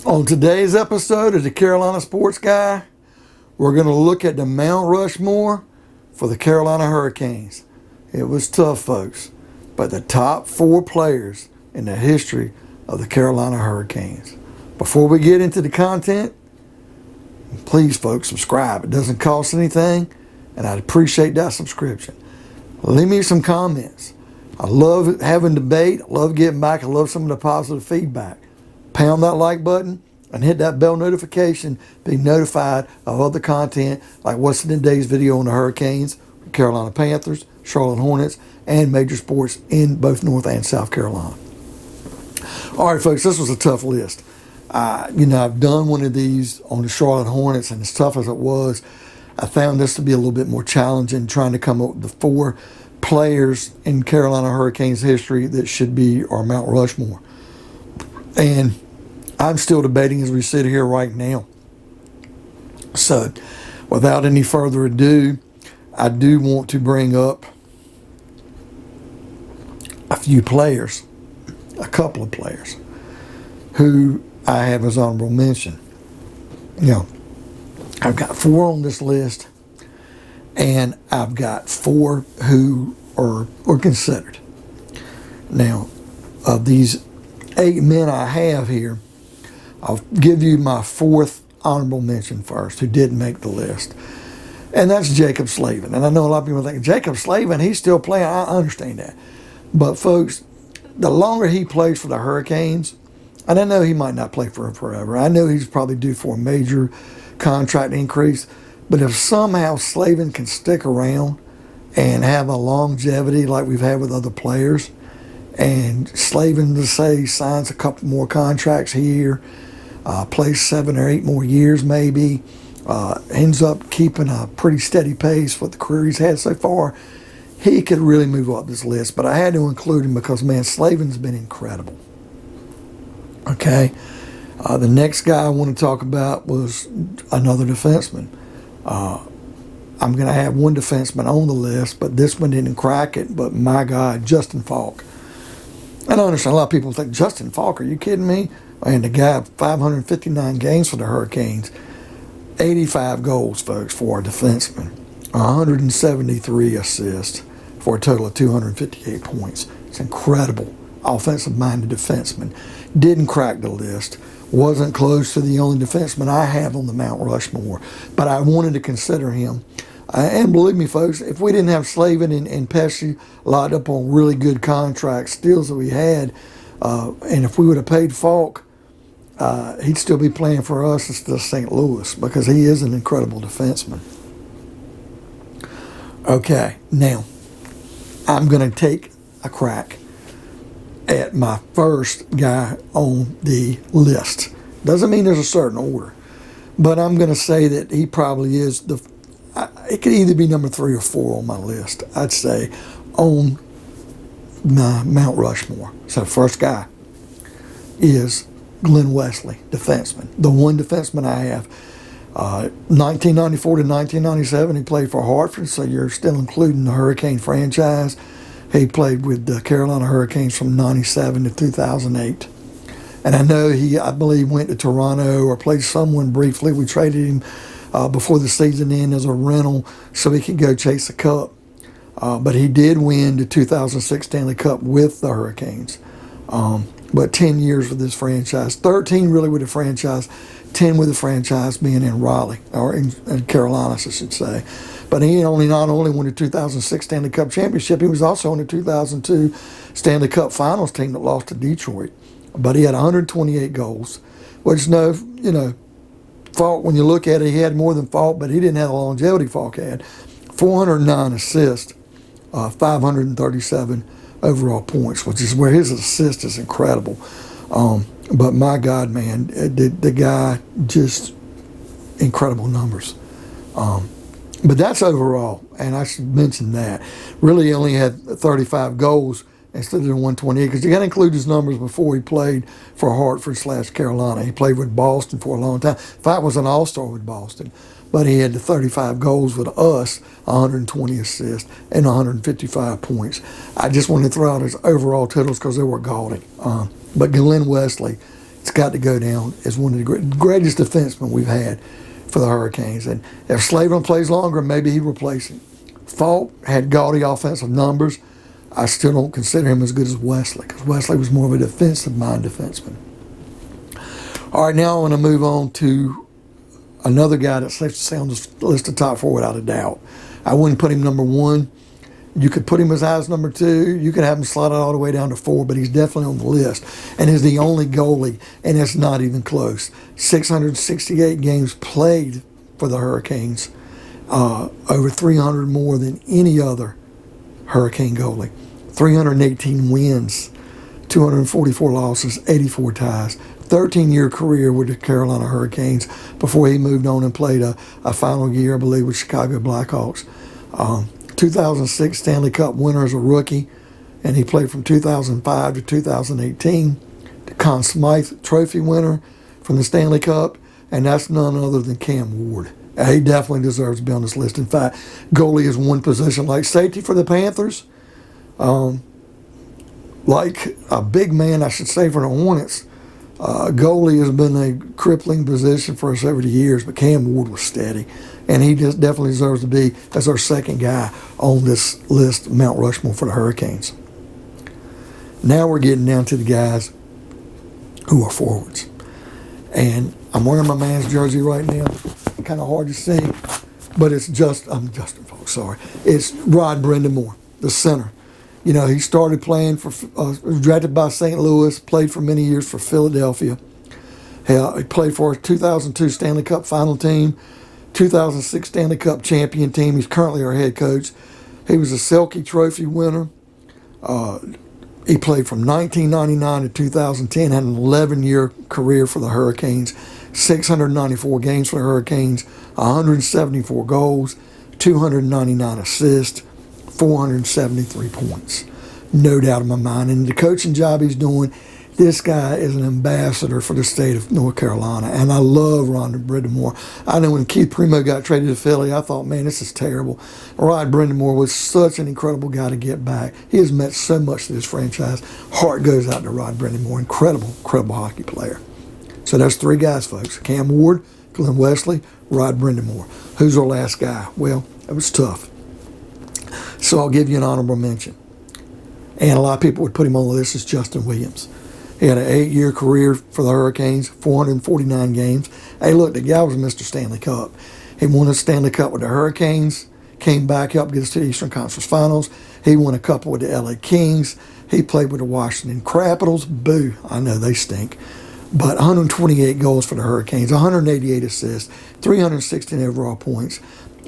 On today's episode of the Carolina Sports Guy, we're going to look at the Mount Rushmore for the Carolina Hurricanes. It was tough, folks, but the top 4 players in the history of the Carolina Hurricanes. Before we get into the content, please, folks, subscribe. It doesn't cost anything, and I'd appreciate that subscription. Leave me some comments. I love having debate. I love getting back. I love some of the positive feedback. Pound that like button and hit that bell notification. Be notified of other content like what's in today's video on the Hurricanes, Carolina Panthers, Charlotte Hornets, and major sports in both North and South Carolina. All right, folks, this was a tough list. I've done one of these on the Charlotte Hornets, and as tough as it was, I found this to be a little bit more challenging, trying to come up with the 4 players in Carolina Hurricanes history that should be our Mount Rushmore. And I'm still debating as we sit here right now. So, without any further ado, I do want to bring up a few players, a couple of players, who I have as honorable mention. I've got 4 on this list, and I've got 4 who are considered. Now, of these 8 men I have here, I'll give you my 4th honorable mention first, who didn't make the list. And that's Jacob Slavin. And I know a lot of people think, Jacob Slavin, he's still playing. I understand that. But, folks, the longer he plays for the Hurricanes, and I know he might not play for him forever. I know he's probably due for a major contract increase. But if somehow Slavin can stick around and have a longevity like we've had with other players, and Slavin, to say, signs a couple more contracts here, plays 7 or 8 more years maybe, ends up keeping a pretty steady pace with the career he's had so far, he could really move up this list. But I had to include him because, man, Slavin's been incredible. Okay? The next guy I want to talk about was another defenseman. I'm going to have one defenseman on the list, but this one didn't crack it. But my God, Justin Falk. And I understand a lot of people think, Justin Falk, are you kidding me? And the guy, 559 games for the Hurricanes, 85 goals, folks, for a defenseman, 173 assists for a total of 258 points. It's incredible. Offensive-minded defenseman. Didn't crack the list. Wasn't close to the only defenseman I have on the Mount Rushmore. But I wanted to consider him. And believe me, folks, if we didn't have Slavin and Pesci locked up on really good contracts, deals that we had, and if we would have paid Falk, he'd still be playing for us instead of St. Louis, because he is an incredible defenseman. Okay, now, I'm going to take a crack at my first guy on the list. Doesn't mean there's a certain order, but I'm going to say that he probably is it could either be number 3 or 4 on my list, I'd say, on my Mount Rushmore. So first guy is Glen Wesley, defenseman. The one defenseman I have. 1994 to 1997, he played for Hartford, so you're still including the Hurricane franchise. He played with the Carolina Hurricanes from 97 to 2008. And I know I believe, went to Toronto or played someone briefly. We traded him before the season ended as a rental so he could go chase a cup. But he did win the 2006 Stanley Cup with the Hurricanes. But 10 years with this franchise, 13 really with the franchise, 10 with the franchise being in Raleigh, or in Carolina, I should say. But he not only won the 2006 Stanley Cup championship, he was also on the 2002 Stanley Cup Finals team that lost to Detroit. But he had 128 goals, which Falk, when you look at it, he had more than Falk, but he didn't have the longevity Falk had. 409 assists, 537 overall points, which is where his assist is incredible. But my God, man, the guy, just incredible numbers. But that's overall, and I should mention that. Really only had 35 goals instead of the 128, because you got to include his numbers before he played for Hartford/Carolina. He played with Boston for a long time. In fact, was an all-star with Boston. But he had the 35 goals with us, 120 assists, and 155 points. I just wanted to throw out his overall totals because they were gaudy. But Glen Wesley, it's got to go down as one of the greatest defensemen we've had for the Hurricanes. And if Slavin plays longer, maybe he replaces him. Falk had gaudy offensive numbers. I still don't consider him as good as Wesley, because Wesley was more of a defensive-minded defenseman. All right, now I want to move on to another guy that's safe to say on this list of top 4 without a doubt. I wouldn't put him number 1. You could put him as high as number 2. You could have him slide all the way down to 4, but he's definitely on the list and is the only goalie, and it's not even close. 668 games played for the Hurricanes, over 300 more than any other Hurricane goalie. 318 wins, 244 losses, 84 ties. 13-year career with the Carolina Hurricanes before he moved on and played a final year, I believe, with Chicago Blackhawks. 2006 Stanley Cup winner as a rookie, and he played from 2005 to 2018. The Conn Smythe Trophy winner from the Stanley Cup, and that's none other than Cam Ward. He definitely deserves to be on this list. In fact, goalie is one position like safety for the Panthers. Like a big man, I should say, for the Hornets. Goalie has been a crippling position for us over the years, but Cam Ward was steady, and he just definitely deserves to be as our second guy on this list, Mount Rushmore, for the Hurricanes. Now we're getting down to the guys who are forwards, and I'm wearing my man's jersey right now. Kind of hard to see, but it's I'm Justin Falk, sorry. It's Rod Brind'Amour, the center. You know, he started playing for, was drafted by St. Louis, played for many years for Philadelphia. He played for a 2002 Stanley Cup final team, 2006 Stanley Cup champion team. He's currently our head coach. He was a Selke Trophy winner. He played from 1999 to 2010, had an 11-year career for the Hurricanes, 694 games for the Hurricanes, 174 goals, 299 assists, 473 points. No doubt in my mind. And the coaching job he's doing, this guy is an ambassador for the state of North Carolina. And I love Rod Brind'Amour. I know when Keith Primo got traded to Philly, I thought, man, this is terrible. Rod Brind'Amour was such an incredible guy to get back. He has meant so much to this franchise. Heart goes out to Rod Brind'Amour. Incredible, incredible hockey player. So there's 3 guys, folks. Cam Ward, Glen Wesley, Rod Brind'Amour. Who's our last guy? Well, it was tough. So I'll give you an honorable mention. And a lot of people would put him on the list as Justin Williams. He had an 8-year career for the Hurricanes, 449 games. Hey, look, the guy was Mr. Stanley Cup. He won a Stanley Cup with the Hurricanes, came back up, get us to the Eastern Conference Finals. He won a couple with the LA Kings. He played with the Washington Capitals. Boo, I know they stink. But 128 goals for the Hurricanes, 188 assists, 316 overall points.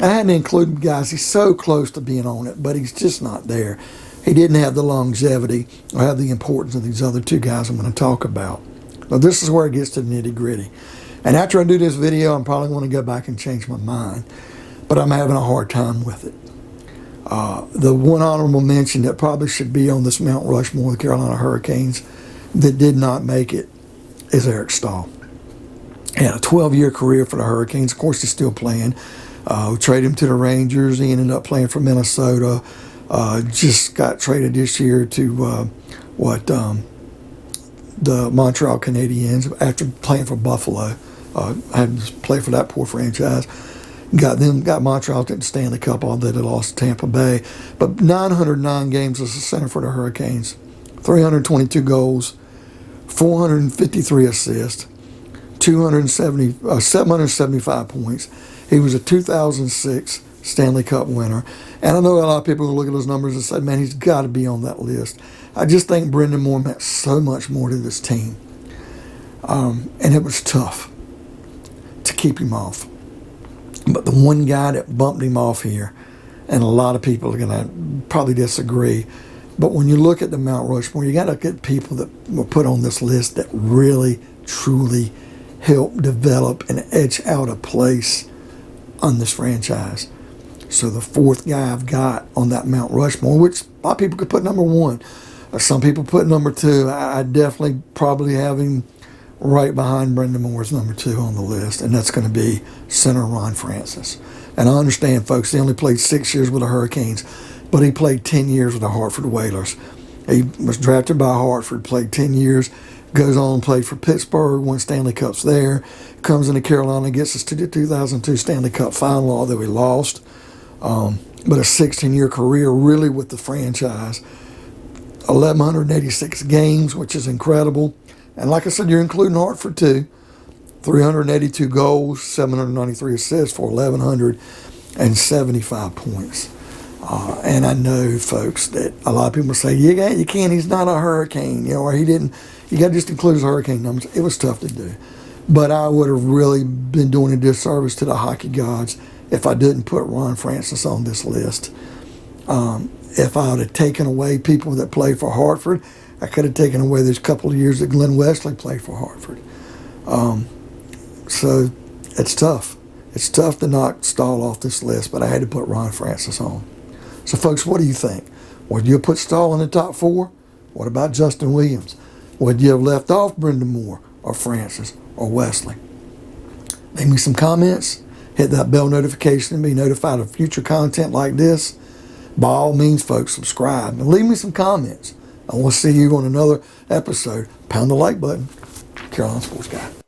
I hadn't included guys, he's so close to being on it, but he's just not there. He didn't have the longevity or have the importance of these other 2 guys I'm going to talk about. Now, this is where it gets to the nitty-gritty. And after I do this video, I'm probably going to go back and change my mind, but I'm having a hard time with it. The one honorable mention that probably should be on this Mount Rushmore, the Carolina Hurricanes, that did not make it is Eric Staal. He had a 12-year career for the Hurricanes. Of course, he's still playing. We traded him to the Rangers. He ended up playing for Minnesota. Just got traded this year to the Montreal Canadiens after playing for Buffalo. Had to play for that poor franchise. Got Montreal to the Stanley Cup, although they lost to Tampa Bay. But 909 games as a center for the Hurricanes, 322 goals, 453 assists, 775 points. He was a 2006 Stanley Cup winner. And I know a lot of people will look at those numbers and say, man, he's got to be on that list. I just think Brind'Amour meant so much more to this team. And it was tough to keep him off. But the one guy that bumped him off here, and a lot of people are going to probably disagree, but when you look at the Mount Rushmore, you got to look at people that were put on this list that really, truly helped develop and edge out a place on this franchise. So the 4th guy I've got on that Mount Rushmore, which a lot of people could put number 1. Some people put number 2. I definitely probably have him right behind Brind'Amour as number 2 on the list, and that's going to be center Ron Francis. And I understand, folks, he only played 6 years with the Hurricanes, but he played 10 years with the Hartford Whalers. He was drafted by Hartford, played 10 years, Goes on, played for Pittsburgh, won Stanley Cups there. Comes into Carolina, gets us to the 2002 Stanley Cup final, although we lost. But a 16-year career really with the franchise. 1,186 games, which is incredible. And like I said, you're including Hartford too. 382 goals, 793 assists for 1,175 points. And I know, folks, that a lot of people say, yeah, you can't, he's not a Hurricane, or he didn't, you got to just include his Hurricane numbers. It was tough to do. But I would have really been doing a disservice to the hockey gods if I didn't put Ron Francis on this list. If I would have taken away people that played for Hartford, I could have taken away those couple of years that Glen Wesley played for Hartford. So it's tough. It's tough to knock Stahl off this list, but I had to put Ron Francis on. So, folks, what do you think? Would you have put Stahl in the top 4? What about Justin Williams? Would you have left off Brendan Moore or Francis or Wesley? Leave me some comments. Hit that bell notification and be notified of future content like this. By all means, folks, subscribe and leave me some comments. And we'll see you on another episode. Pound the like button. Carolina Sports Guy.